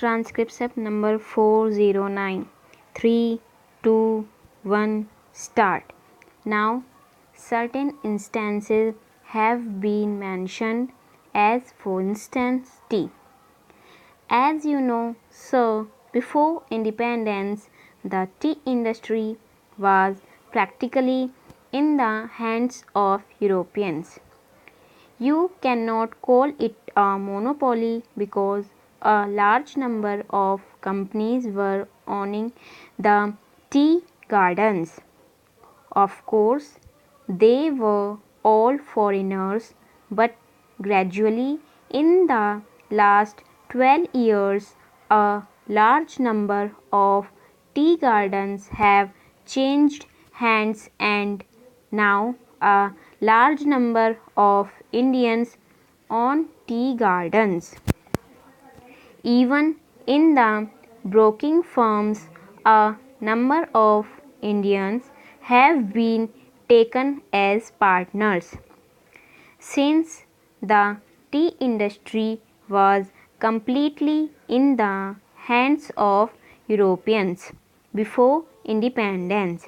transcription number 409. 3, 2, 1, start. Now, certain instances have been mentioned, as for instance tea. As you know, sir, before independence, the tea industry was practically in the hands of Europeans. You cannot call it a monopoly because a large number of companies were owning the tea gardens. Of course, they were all foreigners, but gradually in the last 12 years, a large number of tea gardens have changed hands, and now a large number of Indians own tea gardens. Even in the broking firms, a number of Indians have been taken as partners. Since the tea industry was completely in the hands of Europeans before independence,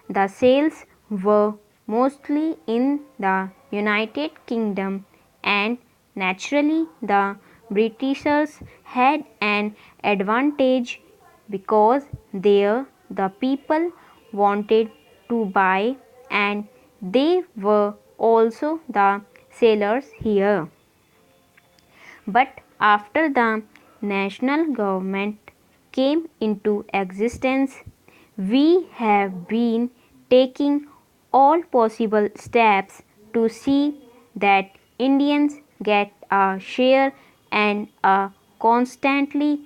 the sales were mostly in the United Kingdom, and naturally the Britishers had an advantage because there the people wanted to buy, and they were also the sellers here. But after the national government came into existence, we have been taking all possible steps to see that Indians get a share, and a constantly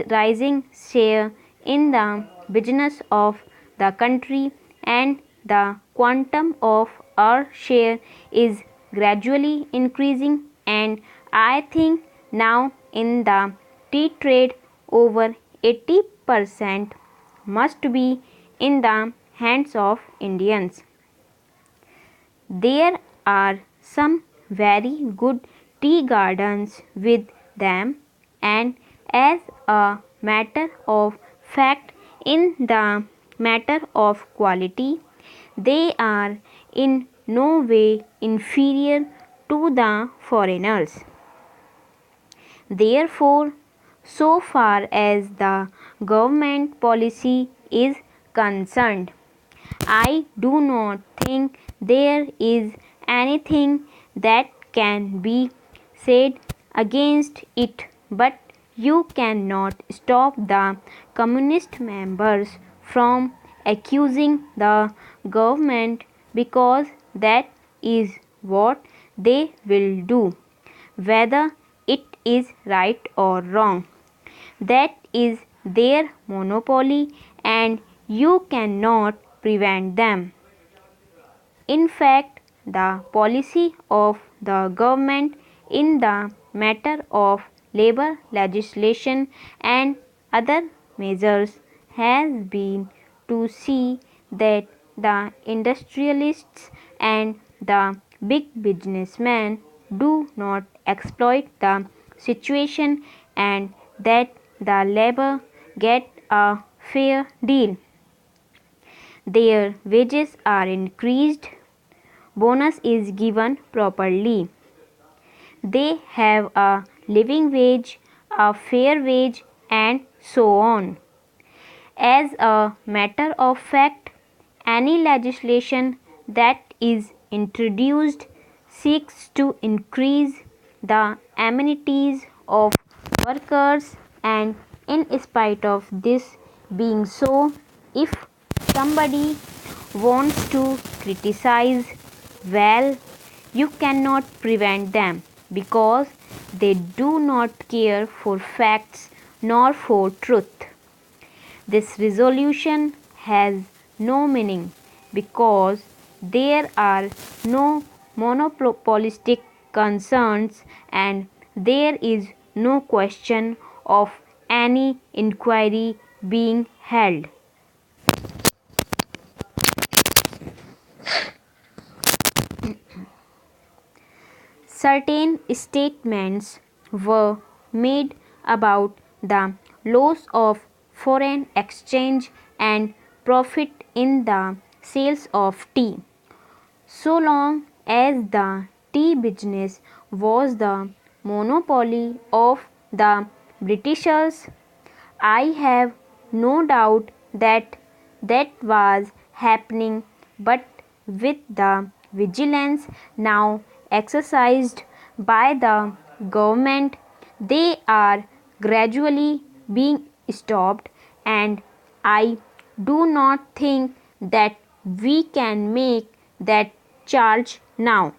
rising share in the business of the country, and the quantum of our share is gradually increasing, and I think now in the tea trade over 80% must be in the hands of Indians. There are some very good tea gardens with them, and as a matter of fact, in the matter of quality, they are in no way inferior to the foreigners. Therefore, so far as the government policy is concerned, I do not think there is anything that can be said against it, but you cannot stop the communist members from accusing the government, because that is what they will do, whether it is right or wrong. That is their monopoly, and you cannot prevent them. In fact, the policy of the government in the matter of labor legislation and other measures has been to see that the industrialists and the big businessmen do not exploit the situation, and that the labor get a fair deal. Their wages are increased, bonus is given properly. They have a living wage, a fair wage, and so on. As a matter of fact, any legislation that is introduced seeks to increase the amenities of workers, and in spite of this being so, if somebody wants to criticize, well, you cannot prevent them, because they do not care for facts nor for truth. This resolution has no meaning because there are no monopolistic concerns, and there is no question of any inquiry being held. Certain statements were made about the loss of foreign exchange and profit in the sales of tea. So long as the tea business was the monopoly of the Britishers, I have no doubt that that was happening, but with the vigilance now exercised by the government, they are gradually being stopped, and I do not think that we can make that charge now.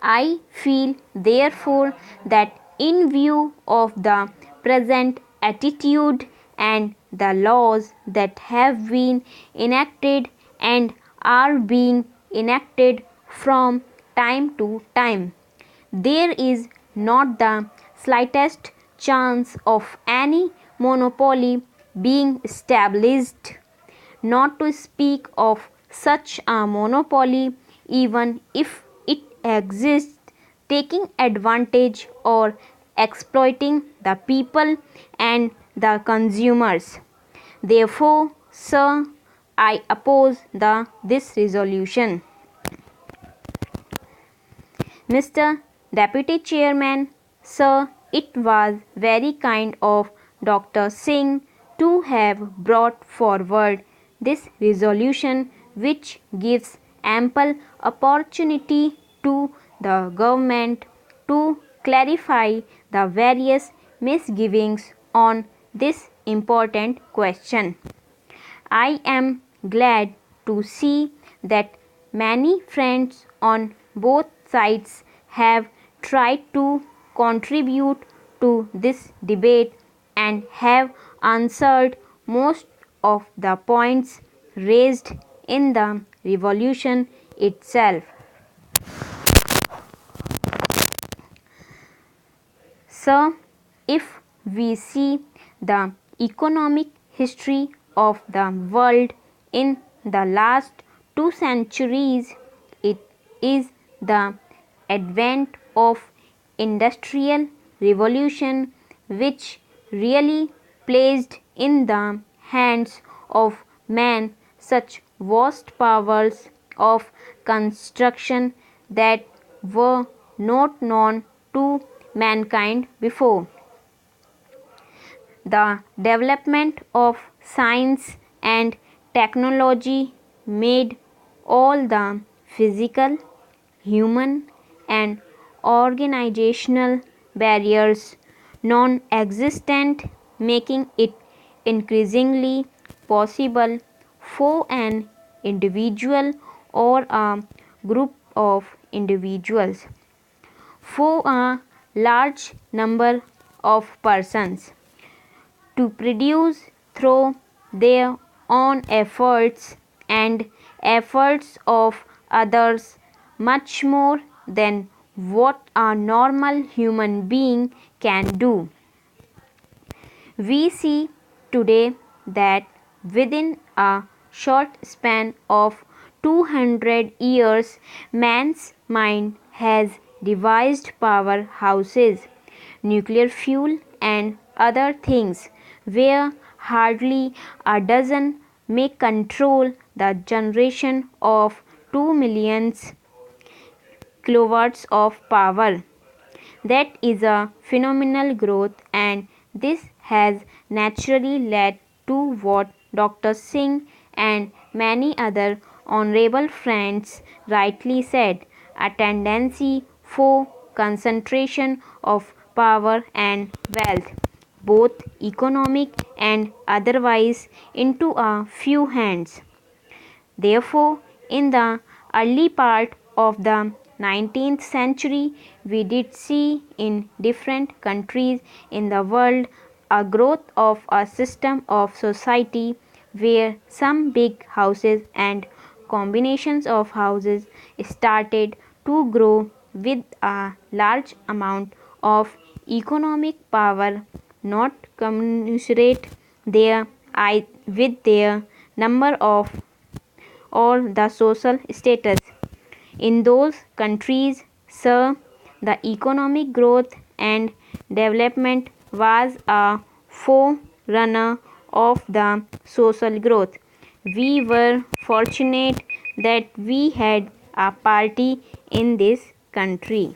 I feel therefore that in view of the present attitude and the laws that have been enacted and are being enacted from time to time, there is not the slightest chance of any monopoly being established, not to speak of such a monopoly, even if it exists, taking advantage or exploiting the people and the consumers. Therefore, sir, I oppose this resolution. Mr. Deputy Chairman, sir, it was very kind of Dr. Singh to have brought forward this resolution, which gives ample opportunity to the government to clarify the various misgivings on this important question. I am glad to see that many friends on both sides have tried to contribute to this debate and have answered most of the points raised in the revolution itself. So, if we see the economic history of the world in the last 2 centuries, it is the advent of industrial revolution which really placed in the hands of man such vast powers of construction that were not known to mankind before. The development of science and technology made all the physical, human, and organizational barriers non existent, making it increasingly possible for an individual or a group of individuals, for a large number of persons, to produce through their own efforts and efforts of others much more than what a normal human being can do. We see today that within a short span of 200 years, man's mind has devised powerhouses, nuclear fuel, and other things, where hardly a dozen may control the generation of 2 million kilowatts of power. That is a phenomenal growth, and this has naturally led to what Dr. Singh and many other honorable friends rightly said, a tendency for concentration of power and wealth, both economic and otherwise, into a few hands. Therefore, in the early part of the 19th century, we did see in different countries in the world a growth of a system of society where some big houses and combinations of houses started to grow with a large amount of economic power not commensurate with their number of or the social status. In those countries, sir, the economic growth and development was a forerunner of the social growth. We were fortunate that we had a party in this country.